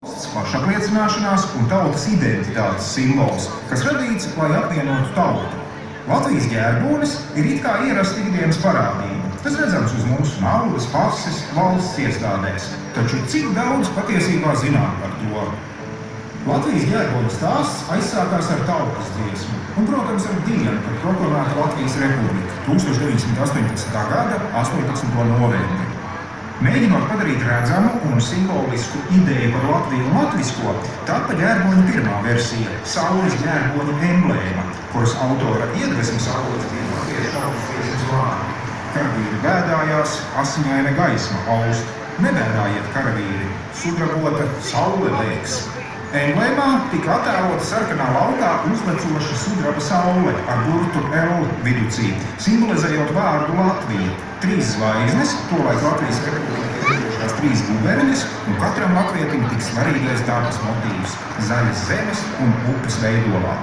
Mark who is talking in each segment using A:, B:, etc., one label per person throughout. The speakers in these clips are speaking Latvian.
A: Pašapliecināšanās un tautas identitātes simbols, kas radīts, lai apvienotu tautu. Latvijas ģērbonis ir it kā ierasta ikdienas parādība. Tas redzams uz mūsu naudas, pases, valsts iestādēs. Taču cik daudz patiesībā zinām par to? Latvijas ģērboņa stāsts aizsākās ar tautas dziesmu un, protams, ar dienu, kad proklamēta Latvijas Republika 1918. gada 18. novembri. Mēģinot padarīt redzamu un simbolisku ideju par Latviju un latvisko, tapa ģērboņa pirmā versija – saules ģērboņa emblēma, kuras autora iedvesmas avots bija latviešu tautas dziesmas vārdi. Karavīri bēdājās, asiņaina gaisma aust. Nebēdājiet, karavīri, sudrabota saule liekas. Emblēmā tika attēlota sarkanā laukā uzlecoša sudraba saule ar burtu L viducī, simbolizējot vārdu Latvija. 3 zvaigznes, tolaik Latvijas Republika ievietošās 3 guberņas, un katram latvietim tik svarīgais dabas motīvs – zaļas zemes un upes veidolā.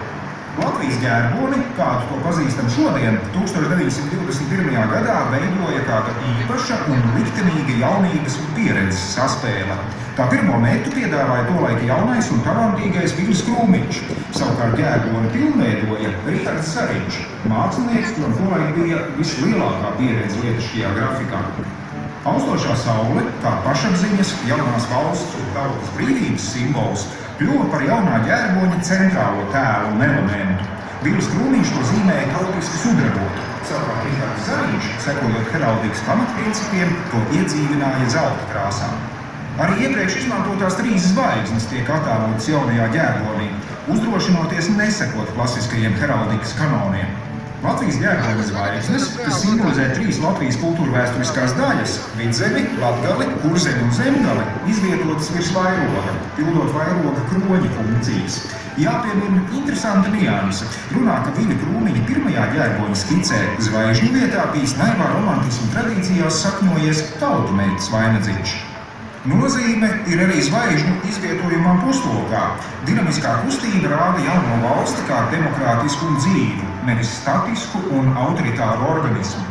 A: Latvijas ģērboni, kādu to pazīstam šodien, 1921. gadā veidoja kāda īpaša un liktenīga jaunības un pieredzes saspēle. Tā pirmo mērķu piedāvāja tolaik jaunais un talantīgais Vils Krūmiņš. Savukārt ģērboni pilnveidoja Rihards Zariņš, mākslinieks, kuram tolaik bija vislielākā pieredze lietišķajā grafikā. Austošā saule, kā pašapziņas, jaunās valsts un tautas brīvības simbols, kļuva par jaunā ģērboņa centrālo tēlu un elementu. Vils Krūmiņš to zīmēja tautiski sudrabotu. Savukārt Rihards Zariņš, sekojot heraldikas pamatprincipiem, to iedzīvināja zelta krāsā. Arī iepriekš izmantotās 3 zvaigznes tiek attēlotas jaunajā ģērbonī, uzdrošinoties nesekot klasiskajiem heraldikas kanoniem. Latvijas ģērboņa zvaigznes, kas simbolizē 3 Latvijas kultūrvēsturiskās daļas – Vidzemi, Latgali, Kurzemi un Zemgali – izvietotas virs vairoga, pildot vairoga kroņa funkcijas. Jāpiemina interesanta nianse. Runā, ka Viļa Krūmiņa pirmajā ģērboņa skicē zvaigžņu vietā bijis naivā romantismu tradīcijās sakņojies tautu meitas vainagdziņš. Nozīme ir arī zvaigžņu izvietojumam puslokā. Dinamiskā kustība rāda jauno valsti kā demokrātisku un dzīvu, nevis statisku un autoritāru organismu.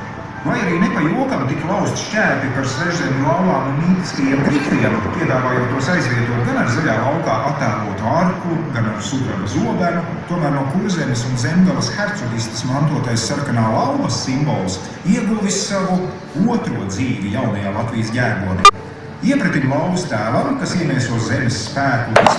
A: Lai arī ne pa jokam tika lausti šķērpi par svežzemju laulām un mītiskajiem grifiem, piedāvājot tos aizvietot gan ar zaļā laukā attēlotu arku, gan ar sudraba zobenu, tomēr no Kurzemes un Zemgalas hercogistes mantotais sarkanā lauvas simbols ieguvis savu otro dzīvi jaunajā Latvijas ģērbonī. Iepratim lauvas tēlam, kas iemieso zemes spēku un izturību,